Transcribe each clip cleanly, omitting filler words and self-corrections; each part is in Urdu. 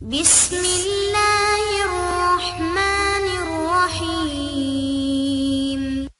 بسم اللہ الرحمن الرحیم۔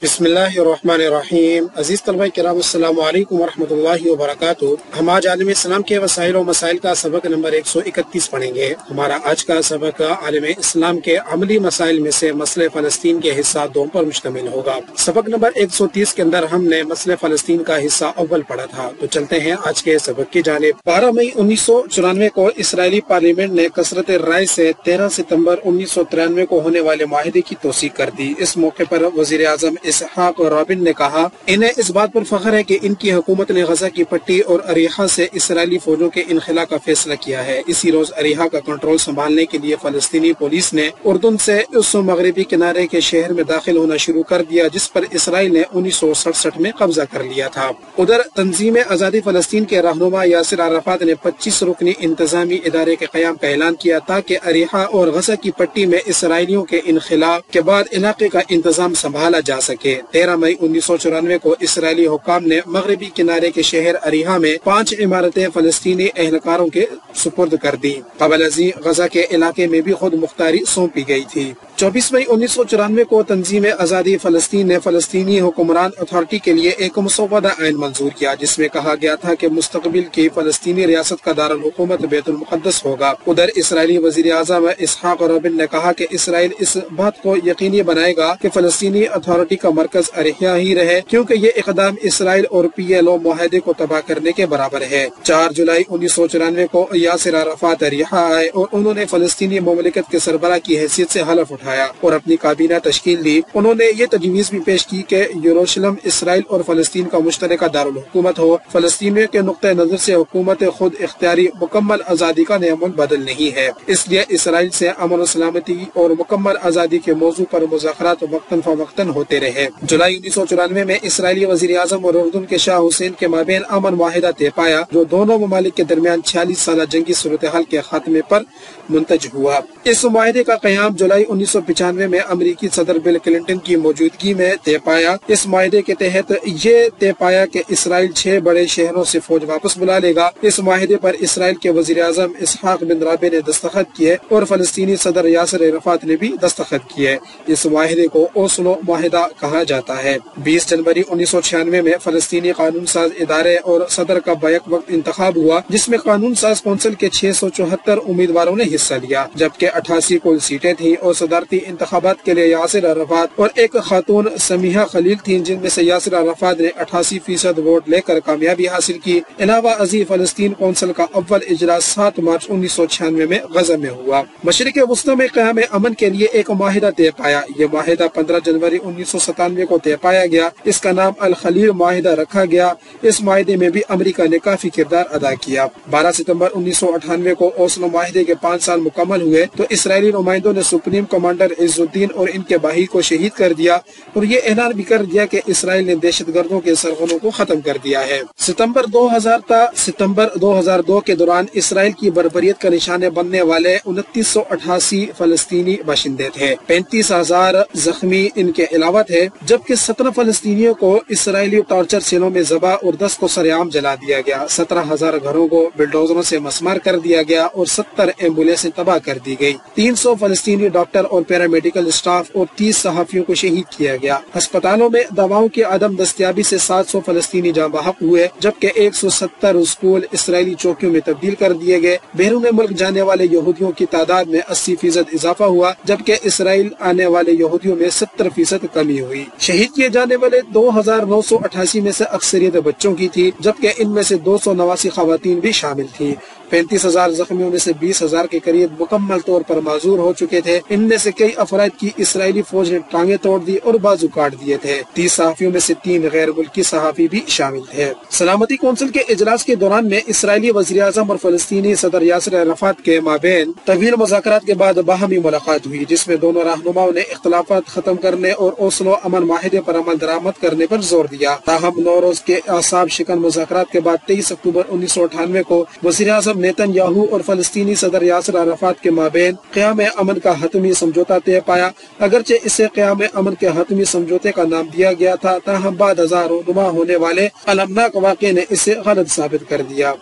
بسم اللہ الرحمن الرحیم۔ عزیز طلبہ کرام، السلام علیکم ورحمۃ اللہ وبرکاتہ۔ ہم آج عالم اسلام کے وسائل و مسائل کا سبق نمبر 131 پڑھیں گے۔ ہمارا آج کا سبق عالم اسلام کے عملی مسائل میں سے مسئلہ فلسطین کے حصہ 2 پر مشتمل ہوگا۔ سبق نمبر 130 کے اندر ہم نے مسئلہ فلسطین کا حصہ اول پڑھا تھا، تو چلتے ہیں آج کے سبق کی جانب۔ 12 مئی 1994 کو اسرائیلی پارلیمنٹ نے کثرت رائے سے 13 ستمبر 1993 کو ہونے والے معاہدے کی توثیق کر دی۔ اس موقع پر وزیر اعظم اسحاق رابن نے کہا، انہیں اس بات پر فخر ہے کہ ان کی حکومت نے غزہ کی پٹی اور اریحہ سے اسرائیلی فوجوں کے انخلاء کا فیصلہ کیا ہے۔ اسی روز اریحہ کا کنٹرول سنبھالنے کے لیے فلسطینی پولیس نے اردن سے اس مغربی کنارے کے شہر میں داخل ہونا شروع کر دیا جس پر اسرائیل نے 1967 میں قبضہ کر لیا تھا۔ ادھر تنظیم آزادی فلسطین کے رہنما یاسر عرفات نے 25 رکنی انتظامی ادارے کے قیام کا اعلان کیا تاکہ اریحہ اور غزہ کی پٹی میں اسرائیلیوں کے انخلاء کے بعد علاقے کا انتظام سنبھالا جا سکے۔ 13 مئی 1994 کو اسرائیلی حکام نے مغربی کنارے کے شہر اریحہ میں 5 عمارتیں فلسطینی اہلکاروں کے سپرد کر دی۔ قبل ازیں غزہ کے علاقے میں بھی خود مختاری سونپی گئی تھی۔ 24 مئی 1994 کو تنظیم آزادی فلسطین نے فلسطینی حکمران اتھارٹی کے لیے ایک مسودہ آئین منظور کیا جس میں کہا گیا تھا کہ مستقبل کی فلسطینی ریاست کا دارالحکومت بیت المقدس ہوگا۔ ادھر اسرائیلی وزیر اعظم اسحاق رابن نے کہا کہ اسرائیل اس بات کو یقینی بنائے گا کہ فلسطینی اتھارٹی کا مرکز اریحہ ہی رہے، کیونکہ یہ اقدام اسرائیل اور PLO معاہدے کو تباہ کرنے کے برابر ہے۔ 4 جولائی 1994 کو یاسر عرفات اریحہ آئے اور انہوں نے فلسطینی مملکت کے سربراہ کی حیثیت سے حلف اٹھایا اور اپنی کابینہ تشکیل دی۔ انہوں نے یہ تجویز بھی پیش کی کہ یروشلم اسرائیل اور فلسطین کا مشترکہ دارالحکومت ہو۔ فلسطینیوں کے نقطہ نظر سے حکومت خود اختیاری مکمل آزادی کا نعم البدل نہیں ہے، اس لیے اسرائیل سے امن و سلامتی اور مکمل آزادی کے موضوع پر مذاکرات وقتاً فوقتاً ہوتے رہے۔ جولائی 1994 میں اسرائیلی وزیر اعظم اور اردن کے شاہ حسین کے مابین امن معاہدہ طے پایا جو دونوں ممالک کے درمیان 46 سالہ جنگی صورتحال کے خاتمے پر منتج ہوا۔ اس معاہدے کا قیام جولائی 1995 میں امریکی صدر بل کلنٹن کی موجودگی میں طے پایا۔ اس معاہدے کے تحت یہ طے پایا کہ اسرائیل 6 بڑے شہروں سے فوج واپس بلا لے گا۔ اس معاہدے پر اسرائیل کے وزیر اعظم اسحاق بن رابع نے دستخط کیے اور فلسطینی صدر یاسر عرفات نے بھی دستخط کیے۔ اس معاہدے کو اوسلو معاہدہ کہا جاتا ہے۔ 20 جنوری 1996 میں فلسطینی قانون ساز ادارے اور صدر کا بیک وقت انتخاب ہوا جس میں قانون ساز کونسل کے 674 امیدواروں نے حصہ لیا، جبکہ 88 کل سیٹیں تھیں اور صدارتی انتخابات کے لیے یاسر عرفات اور ایک خاتون سمیحہ خلیل تھیں، جن میں سے یاسر عرفات نے 88% ووٹ لے کر کامیابی حاصل کی۔ علاوہ ازیں فلسطین کونسل کا اول اجلاس 7 مارچ 1996 میں غزہ میں ہوا۔ مشرق وسطی میں قیام امن کے لیے ایک معاہدہ طے پایا۔ یہ معاہدہ 15 جنوری 1997 کو طے پایا گیا۔ اس کا نام الخلیل معاہدہ رکھا گیا۔ اس معاہدے میں بھی امریکہ نے کافی کردار ادا کیا۔ 12 ستمبر 1998 کو اوسلو معاہدے کے 5 سال مکمل ہوئے تو اسرائیلی نمائندوں نے سپریم کمانڈر عز الدین اور ان کے بھائی کو شہید کر دیا اور یہ اعلان بھی کر دیا کہ اسرائیل نے دہشت گردوں کے سرغنوں کو ختم کر دیا ہے۔ ستمبر 2000 تا ستمبر 2002 کے دوران اسرائیل کی بربریت کا نشانہ بننے والے 2988 فلسطینی باشندے تھے۔ 35,000 زخمی ان کے علاوہ تھے، جبکہ 17 فلسطینیوں کو اسرائیلی ٹارچر سیلوں میں ذبح اور 10 کو سرعام جلا دیا گیا۔ 17,000 گھروں کو بلڈوزروں سے مسمار کر دیا گیا اور 70 ایمبولینسیں تباہ کر دی گئی۔ 300 فلسطینی ڈاکٹر اور پیرامیڈیکل اسٹاف اور 30 صحافیوں کو شہید کیا گیا۔ ہسپتالوں میں دواؤں کی عدم دستیابی سے 700 فلسطینی جاں بحق ہوئے، جبکہ 170 اسکول اسرائیلی چوکیوں میں تبدیل کر دیے گئے۔ بیرون ملک جانے والے یہودیوں کی تعداد میں 80% اضافہ ہوا، جبکہ اسرائیل آنے والے یہودیوں میں 70% کمی ہوئی۔ شہید کیے جانے والے 2988 میں سے اکثریت بچوں کی تھی، جبکہ ان میں سے 289 خواتین بھی شامل تھیں۔ 35,000 زخمیوں میں سے 20,000 کے قریب مکمل طور پر معذور ہو چکے تھے۔ ان میں سے کئی افراد کی اسرائیلی فوج نے ٹانگیں توڑ دی اور بازو کاٹ دیے تھے۔ 30 صحافیوں میں سے 3 غیر ملکی صحافی بھی شامل تھے۔ سلامتی کونسل کے اجلاس کے دوران میں اسرائیلی وزیر اعظم اور فلسطینی صدر یاسر عرفات کے مابین طویل مذاکرات کے بعد باہمی ملاقات ہوئی، جس میں دونوں رہنماؤں نے اختلافات ختم کرنے اور اوسلو امن معاہدے پر عمل درآمد کرنے پر زور دیا۔ تاہم 9 روز کے اعصاب شکن مذاکرات کے بعد 23 اکتوبر 1998 کو وزیر اعظم نیتن یاہو اور فلسطینی صدر یاسر عرفات کے مابین قیام امن کا حتمی سمجھوتہ طے پایا۔ اگرچہ اسے قیام امن کے حتمی سمجھوتے کا نام دیا گیا تھا، تاہم بعد ازاں رونما ہونے والے المناک واقعے نے اسے غلط ثابت کر دیا۔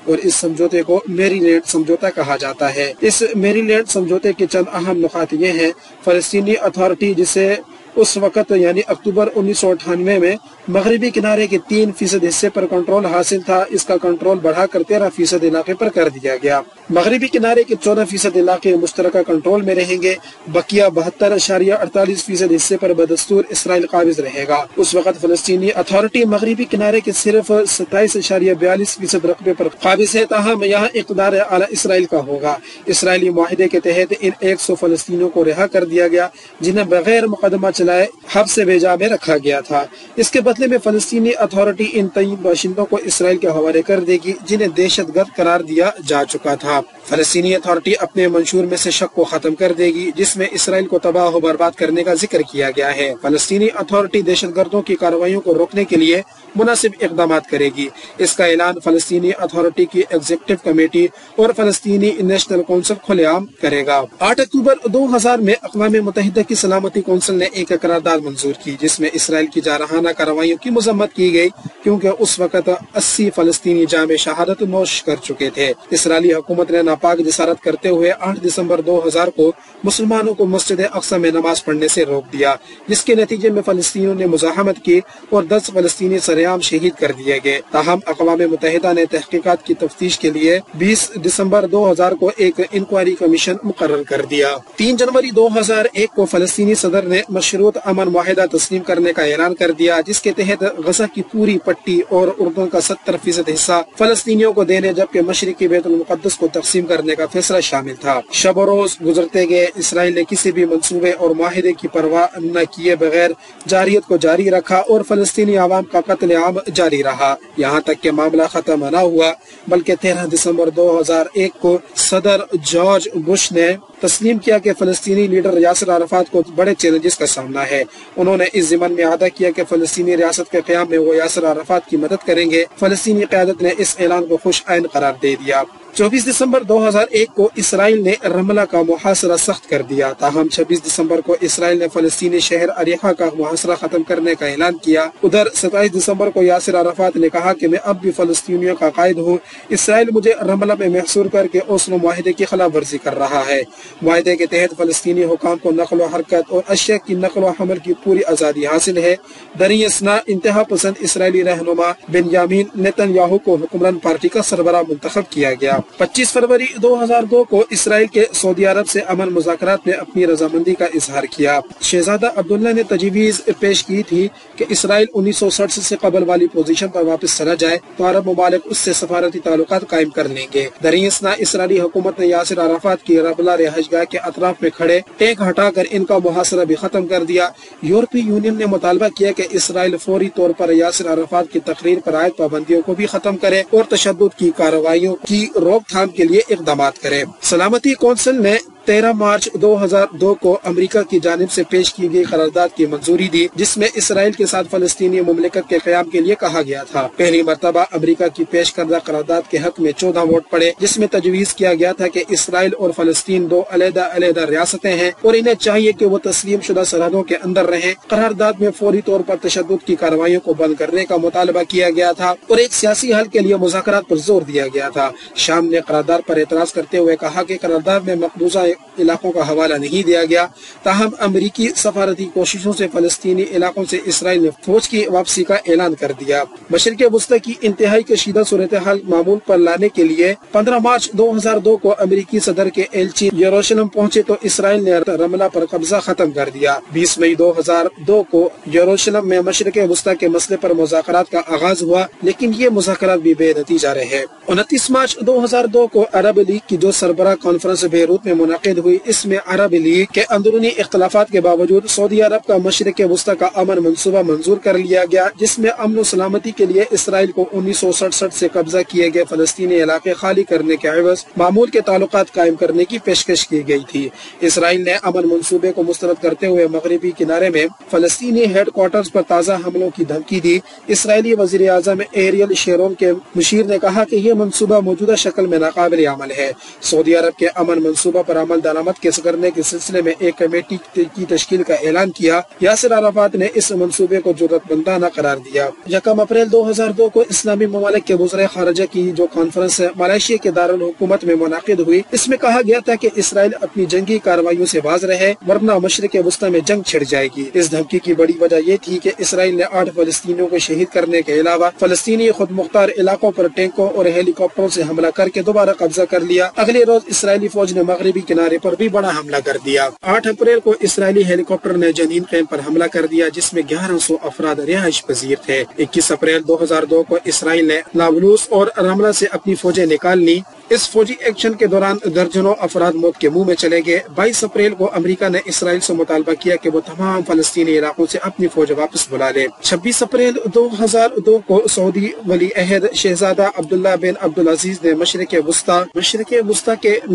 اور اس سمجھوتے کو میری لینڈ سمجھوتا کہا جاتا ہے۔ اس میری لینڈ سمجھوتے کے چند اہم نکات یہ ہیں: فلسطینی اتھارٹی، جسے اس وقت یعنی اکتوبر 1998 میں مغربی کنارے کے 3% حصے پر کنٹرول حاصل تھا، اس کا کنٹرول بڑھا کر 13% علاقے پر کر دیا گیا۔ مغربی کنارے کے 14% علاقے مشترکہ کنٹرول میں رہیں گے، بقیہ 72.48% حصے پر بدستور اسرائیل قابض رہے گا۔ اس وقت فلسطینی اتھارٹی مغربی کنارے کے صرف 27.42% رقبے پر قابض ہے، تاہم یہاں اقتدار اعلی اسرائیل کا ہوگا۔ اسرائیلی معاہدے کے تحت ان 100 فلسطینیوں کو رہا کر دیا گیا جنہیں بغیر مقدمہ چلائے حبس بیجا میں رکھا گیا تھا۔ اس کے بدلے میں فلسطینی اتھارٹی ان تئیں باشندوں کو اسرائیل کے حوالے کر دے گی جنہیں دہشت گرد قرار دیا جا چکا تھا۔ فلسطینی اتھارٹی اپنے منشور میں سے شک کو ختم کر دے گی جس میں اسرائیل کو تباہ و برباد کرنے کا ذکر کیا گیا ہے۔ فلسطینی اتھارٹی دہشت گردوں کی کارروائیوں کو روکنے کے لیے مناسب اقدامات کرے گی۔ اس کا اعلان فلسطینی اتھارٹی کی ایگزیکٹو کمیٹی اور فلسطینی نیشنل کونسل کھلے عام کرے گا۔ 8 اکتوبر 2000 میں اقوام متحدہ کی سلامتی کونسل نے ایک قرارداد منظور کی جس میں اسرائیل کی جارحانہ کارروائیوں کی مذمت کی گئی، کیونکہ اس وقت 80 فلسطینی جام شہادت نوش کر چکے تھے۔ اسرائیلی حکومت نے ناپاک جسارت کرتے ہوئے 8 دسمبر 2000 کو مسلمانوں کو مسجد اقصی میں نماز پڑھنے سے روک دیا، جس کے نتیجے میں فلسطینیوں نے مزاحمت کی اور 10 فلسطینی سرعام شہید کر دیے گئے۔ تاہم اقوام متحدہ نے تحقیقات کی تفتیش کے لیے 20 دسمبر 2000 کو ایک انکوائری کمیشن مقرر کر دیا۔ 3 جنوری 2001 کو فلسطینی صدر نے مشروط امن معاہدہ تسلیم کرنے کا اعلان کر دیا، جس کے تحت غزہ کی پوری پٹی اور اردن کا 70% حصہ فلسطینیوں کو دینے جبکہ مشرقی بیت المقدس کو تقسیم کرنے کا فیصلہ شامل تھا۔ شب و روز گزرتے گئے، اسرائیل نے کسی بھی منصوبے اور معاہدے کی پرواہ نہ کیے بغیر جارحیت کو جاری رکھا اور فلسطینی عوام کا قتل عام جاری رہا، یہاں تک کہ معاملہ ختم نہ ہوا بلکہ 13 دسمبر 2001 کو صدر جارج بش نے تسلیم کیا کہ فلسطینی لیڈر یاسر عرفات کو بڑے چیلنجز کا سامنا ہے۔ انہوں نے اس ضمن میں وعدہ کیا کہ فلسطینی ریاست کے قیام میں وہ یاسر عرفات کی مدد کریں گے۔ فلسطینی قیادت نے اس اعلان کو خوش عین قرار دے دیا۔ 24 دسمبر 2001 کو اسرائیل نے رملہ کا محاصرہ سخت کر دیا، تاہم 26 دسمبر کو اسرائیل نے فلسطینی شہر اریحہ کا محاصرہ ختم کرنے کا اعلان کیا۔ ادھر 27 دسمبر کو یاسر عرفات نے کہا کہ میں اب بھی فلسطینیوں کا قائد ہوں، اسرائیل مجھے رملہ میں محصور کر کے اوسلو معاہدے کی خلاف ورزی کر رہا ہے۔ معاہدے کے تحت فلسطینی حکام کو نقل و حرکت اور اشیاء کی نقل و حمل کی پوری آزادی حاصل ہے۔ دریں اثنا انتہا پسند اسرائیلی رہنما بنیامین نیتن یاہو کو حکمران پارٹی کا سربراہ منتخب کیا گیا۔ 25 فروری 2002 کو اسرائیل کے سعودی عرب سے امن مذاکرات میں اپنی رضامندی کا اظہار کیا۔ شہزادہ عبداللہ نے تجویز پیش کی تھی کہ اسرائیل 1967 سے قبل والی پوزیشن پر واپس چلا جائے تو عرب ممالک اس سے سفارتی تعلقات قائم کر لیں گے۔ دریں اثنا اسرائیلی حکومت نے یاسر عرفات کی رملہ رہائش گاہ کے اطراف میں کھڑے ٹینک ہٹا کر ان کا محاصرہ بھی ختم کر دیا۔ یورپی یونین نے مطالبہ کیا کہ اسرائیل فوری طور پر یاسر عرفات کی تقریر پر عائد پابندیوں کو بھی ختم کرے اور تشدد کی کارروائیوں کی روک تھام کے لیے اقدامات کرے۔ سلامتی کونسل نے 13 مارچ 2002 کو امریکہ کی جانب سے پیش کی گئی قرارداد کی منظوری دی، جس میں اسرائیل کے ساتھ فلسطینی مملکت کے قیام کے لیے کہا گیا تھا۔ پہلی مرتبہ امریکہ کی پیش کردہ قرارداد کے حق میں 14 ووٹ پڑے، جس میں تجویز کیا گیا تھا کہ اسرائیل اور فلسطین 2 علیحدہ ریاستیں ہیں اور انہیں چاہیے کہ وہ تسلیم شدہ سرحدوں کے اندر رہیں۔ قرارداد میں فوری طور پر تشدد کی کارروائیوں کو بند کرنے کا مطالبہ کیا گیا تھا اور ایک سیاسی حل کے لیے مذاکرات پر زور دیا گیا تھا۔ شام نے قرارداد پر اعتراض کرتے ہوئے کہا کہ قرارداد میں مقبوضہ علاقوں کا حوالہ نہیں دیا گیا، تاہم امریکی سفارتی کوششوں سے فلسطینی علاقوں سے اسرائیل نے فوج کی واپسی کا اعلان کر دیا۔ مشرق وسطی کی انتہائی کشیدہ صورتحال معمول پر لانے کے لیے 15 مارچ 2002 کو امریکی صدر کے ایلچی یروشلم پہنچے تو اسرائیل نے رملہ پر قبضہ ختم کر دیا۔ 20 مئی 2002 کو یروشلم میں مشرق وسطی کے مسئلے پر مذاکرات کا آغاز ہوا، لیکن یہ مذاکرات بھی بے نتیجہ رہے۔ 29 مارچ 2002 کو عرب لیگ کی جو سربراہ کانفرنس بیروت میں منعقد ہوئی، اس میں عرب لیگ کے اندرونی اختلافات کے باوجود سعودی عرب کا مشرق وسطی کا امن منصوبہ منظور کر لیا گیا، جس میں امن و سلامتی کے لیے اسرائیل کو 1967 سے قبضہ کیے گئے فلسطینی علاقے خالی کرنے کے عوض معمول کے تعلقات قائم کرنے کی پیشکش کی گئی تھی۔ اسرائیل نے امن منصوبے کو مسترد کرتے ہوئے مغربی کنارے میں فلسطینی ہیڈ کوارٹرز پر تازہ حملوں کی دھمکی دی۔ اسرائیلی وزیر اعظم ایریل شیرون کے مشیر نے کہا کہ یہ منصوبہ موجودہ شکل میں ناقابل عمل ہے۔ سعودی عرب کے امن منصوبہ پر عمل عمل درآمد کرنے کے سلسلے میں ایک کمیٹی کی تشکیل کا اعلان کیا۔ یاسر عرفات نے اس منصوبے کو جرأت مندانہ قرار دیا۔ 1 اپریل 2002 کو اسلامی ممالک کے وزرائے خارجہ کی جو کانفرنس ملائیشیا کے دارالحکومت میں منعقد ہوئی، اس میں کہا گیا تھا کہ اسرائیل اپنی جنگی کارروائیوں سے باز رہے ورنہ مشرق وسطی میں جنگ چھڑ جائے گی۔ اس دھمکی کی بڑی وجہ یہ تھی کہ اسرائیل نے 8 فلسطینیوں کو شہید کرنے کے علاوہ فلسطینی خود مختار علاقوں پر ٹینکوں اور ہیلی کاپٹروں سے حملہ کر کے دوبارہ قبضہ کر لیا۔ اگلے روز اسرائیلی فوج نے مغربی کنارے پر بھی بڑا حملہ کر دیا۔ 8 اپریل کو اسرائیلی ہیلی کاپٹر نے جنین کیمپ پر حملہ کر دیا جس میں 1100 افراد رہائش پذیر تھے۔ 21 اپریل 2002 کو اسرائیل نے نابلوس اور رملہ سے اپنی فوجیں نکال لی۔ اس فوجی ایکشن کے دوران درجنوں افراد موت کے منہ میں چلے گئے۔ 22 اپریل کو امریکہ نے اسرائیل سے مطالبہ کیا کہ وہ تمام فلسطینی علاقوں سے اپنی فوج واپس بلا لے۔ 26 اپریل 2002 کو سعودی ولی عہد شہزادہ عبداللہ بن عبدالعزیز نے مشرق وسطی کے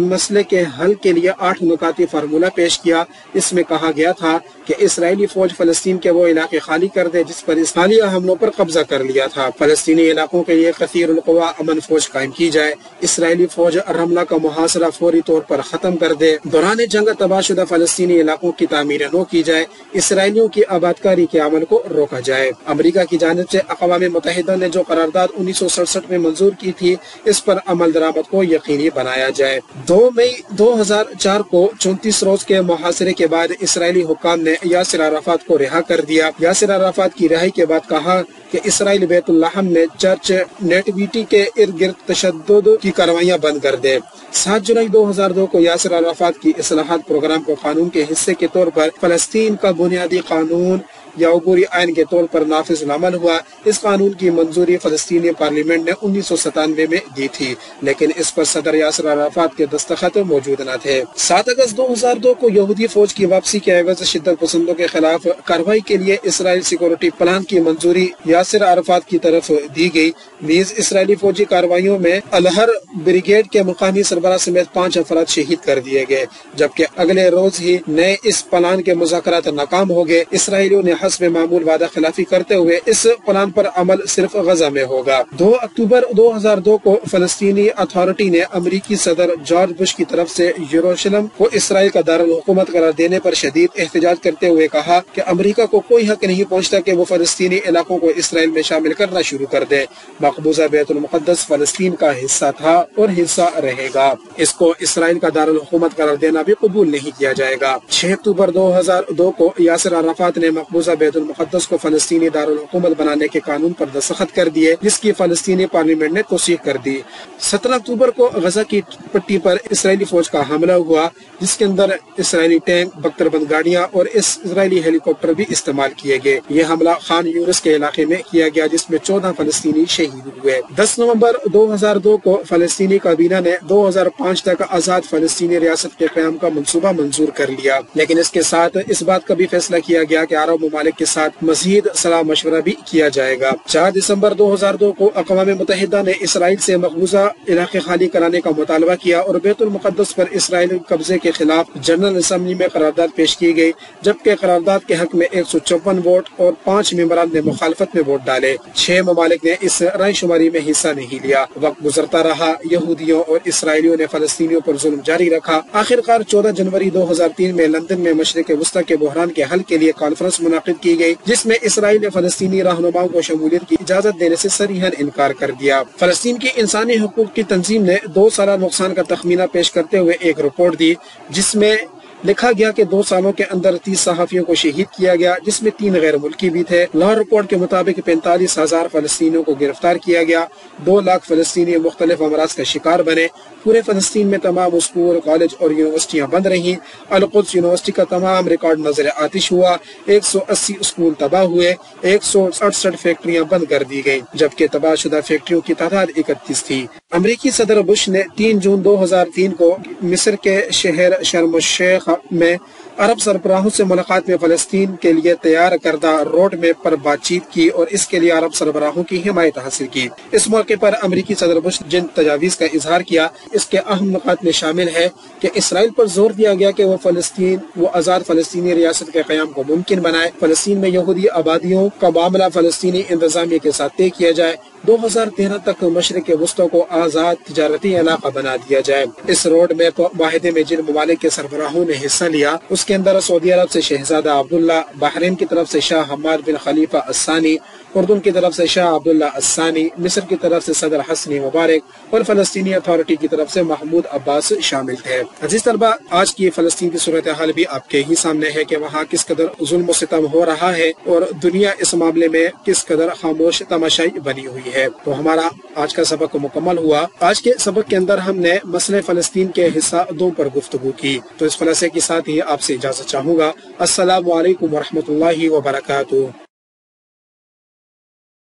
مسئلے کے حل کے لیے 8 نکاتی فارمولہ پیش کیا۔ اس میں کہا گیا تھا کہ اسرائیلی فوج فلسطین کے وہ علاقے خالی کر دے جس پر اس حالیہ حملوں پر قبضہ کر لیا تھا۔ فلسطینی علاقوں کے لیے کثیر القوا امن فوج قائم کی جائے۔ اسرائیلی فوج رملہ کا محاصرہ فوری طور پر ختم کر دے۔ دوران جنگ تباہ شدہ فلسطینی علاقوں کی تعمیر نو کی جائے۔ اسرائیلیوں کی آبادکاری کے عمل کو روکا جائے۔ امریکہ کی جانب سے اقوام متحدہ نے جو قرارداد 1967 میں منظور کی تھی اس پر عمل درآمد کو یقینی بنایا جائے۔ 2 مئی 2004 کو 34 روز کے محاصرے کے بعد اسرائیلی حکام نے یاسر عرفات کو رہا کر دیا۔ یاسر عرفات کی رہائی کے بعد کہا کہ اسرائیل بیت الحم میں چرچ نیٹیویٹی کے ارد گرد تشدد کی کاروائیاں بند کر دے۔ 7 جولائی 2002 کو یاسر عرفات کی اصلاحات پروگرام کو قانون کے حصے کے طور پر فلسطین کا بنیادی قانون یا عبوری آئین کے طور پر نافذ العمل ہوا۔ اس قانون کی منظوری فلسطینی پارلیمنٹ نے 1997 میں دی تھی لیکن اس پر صدر یاسر عرفات کے دستخط موجود نہ تھے۔ 7 اگست 2002 کو یہودی فوج کی واپسی کے عوض شدت پسندوں کے خلاف کارروائی کے لیے اسرائیل سیکورٹی پلان کی منظوری یاسر عرفات کی طرف دی گئی۔ نیز اسرائیلی فوجی کارروائیوں میں الہر بریگیڈ کے مقامی سربراہ سمیت 5 افراد شہید کر دیے گئے، جبکہ اگلے روز ہی نئے اس پلان کے مذاکرات ناکام ہو گئے۔ اسرائیلیوں نے حسب معمول وعدہ خلافی کرتے ہوئے اس پلان پر عمل صرف غزہ میں ہوگا۔ 2 اکتوبر 2002 کو فلسطینی اتھارٹی نے امریکی صدر جارج بش کی طرف سے یروشلم کو اسرائیل کا دارالحکومت قرار دینے پر شدید احتجاج کرتے ہوئے کہا کہ امریکہ کو کوئی حق نہیں پہنچتا کہ وہ فلسطینی علاقوں کو اسرائیل میں شامل کرنا شروع کر دے۔ مقبوضہ بیت المقدس فلسطین کا حصہ تھا اور حصہ رہے گا۔ اس کو اسرائیل کا دارالحکومت قرار دینا بھی قبول نہیں کیا جائے گا۔ 6 اکتوبر 2002 کو یاسر عرفات نے مقبوضہ بیت المقدس کو فلسطینی دارالحکومت بنانے کے قانون پر دستخط کر دیے جس کی فلسطینی پارلیمنٹ نے توثیق کر دی۔ 17 اکتوبر کو غزہ کی پٹی پر اسرائیلی فوج کا حملہ ہوا جس کے اندر اسرائیلی ٹینک، بختر بند گاڑیاں اور اسرائیلی ہیلی کاپٹر بھی استعمال کیے گئے۔ یہ حملہ خان یونس کے علاقے میں کیا گیا جس میں 14 فلسطینی شہید ہوئے۔ 10 نومبر 2002 کو فلسطینی کابینہ نے 2005 تک آزاد فلسطینی ریاست کے قیام کا منصوبہ منظور کر لیا، لیکن اس کے ساتھ اس بات کا بھی فیصلہ کیا گیا کہ عرب ممالک کے ساتھ مزید صلاح مشورہ بھی کیا جائے گا۔ 4 دسمبر 2002 کو اقوام متحدہ نے اسرائیل سے مقبوضہ علاقے خالی کرانے کا مطالبہ کیا اور بیت المقدس پر اسرائیلی قبضے کے خلاف جنرل اسمبلی میں قرارداد پیش کی گئی، جبکہ قرارداد کے حق میں 154 ووٹ اور 5 ممبران نے مخالفت میں ووٹ ڈالے۔ 6 ممالک نے اس رائے شماری میں حصہ نہیں لیا۔ وقت گزرتا رہا، یہودیوں اور اسرائیلیوں نے فلسطینیوں پر ظلم جاری رکھا۔ آخرکار 14 جنوری 2003 میں لندن میں مشرق وسطی کے بحران کے حل کے لیے کانفرنس منعقد کی گئی جس میں اسرائیل نے فلسطینی رہنماؤں کو شمولیت کی اجازت دینے سے صریحاً انکار کر دیا۔ فلسطین کی انسانی حقوق کی تنظیم نے 2 سالہ نقصان کا تخمینہ پیش کرتے ہوئے ایک رپورٹ دی جس میں لکھا گیا کہ 2 سالوں کے اندر 30 صحافیوں کو شہید کیا گیا جس میں 3 غیر ملکی بھی تھے۔ لاہور رپورٹ کے مطابق 45,000 فلسطینیوں کو گرفتار کیا گیا۔ 2 لاکھ فلسطینی مختلف امراض کا شکار بنے۔ پورے فلسطین میں تمام اسکول، کالج اور یونیورسٹیاں بند رہیں۔ القدس یونیورسٹی کا تمام ریکارڈ نظر آتش ہوا۔ 180 اسکول تباہ ہوئے۔ 168 فیکٹریاں بند کر دی گئیں، جبکہ تباہ شدہ فیکٹریوں کی تعداد 31 تھی۔ امریکی صدر بش نے 3 جون 2003 کو مصر کے شہر شرم الشیخ میں عرب سربراہوں سے ملاقات میں فلسطین کے لیے تیار کردہ روڈ میپ پر بات چیت کی اور اس کے لیے عرب سربراہوں کی حمایت حاصل کی۔ اس موقع پر امریکی صدر بش جن تجاویز کا اظہار کیا۔ اس کے اہم نکات میں شامل ہے کہ اسرائیل پر زور دیا گیا کہ وہ آزاد فلسطینی ریاست کے قیام کو ممکن بنائے، فلسطین میں یہودی آبادیوں کا معاملہ فلسطینی انتظامیہ کے ساتھ طے کیا جائے، 2013 تک مشرق وسطی کو آزاد تجارتی علاقہ بنا دیا جائے۔ اس روڈ میپ معاہدے میں جن ممالک کے سربراہوں نے حصہ لیا اس کے اندر سعودی عرب سے شہزادہ عبداللہ، بحرین کی طرف سے شاہ حماد بن خلیفہ الثانی، اردن کی طرف سے شاہ عبداللہ الثانی، مصر کی طرف سے صدر حسنی مبارک اور فلسطینی اتھارٹی کی طرف سے محمود عباس شامل تھے۔ عزیز طلبہ، آج کی فلسطین کی صورتحال بھی آپ کے ہی سامنے ہے کہ وہاں کس قدر ظلم و ستم ہو رہا ہے اور دنیا اس معاملے میں کس قدر خاموش تماشائی بنی ہوئی ہے۔ تو ہمارا آج کا سبق مکمل ہوا۔ آج کے سبق کے اندر ہم نے مسئلہ فلسطین کے حصہ 2 پر گفتگو کی۔ تو اس خلاصے کے ساتھ ہی آپ سے اجازت چاہوں گا۔ السلام علیکم ورحمۃ اللہ وبرکاتہ۔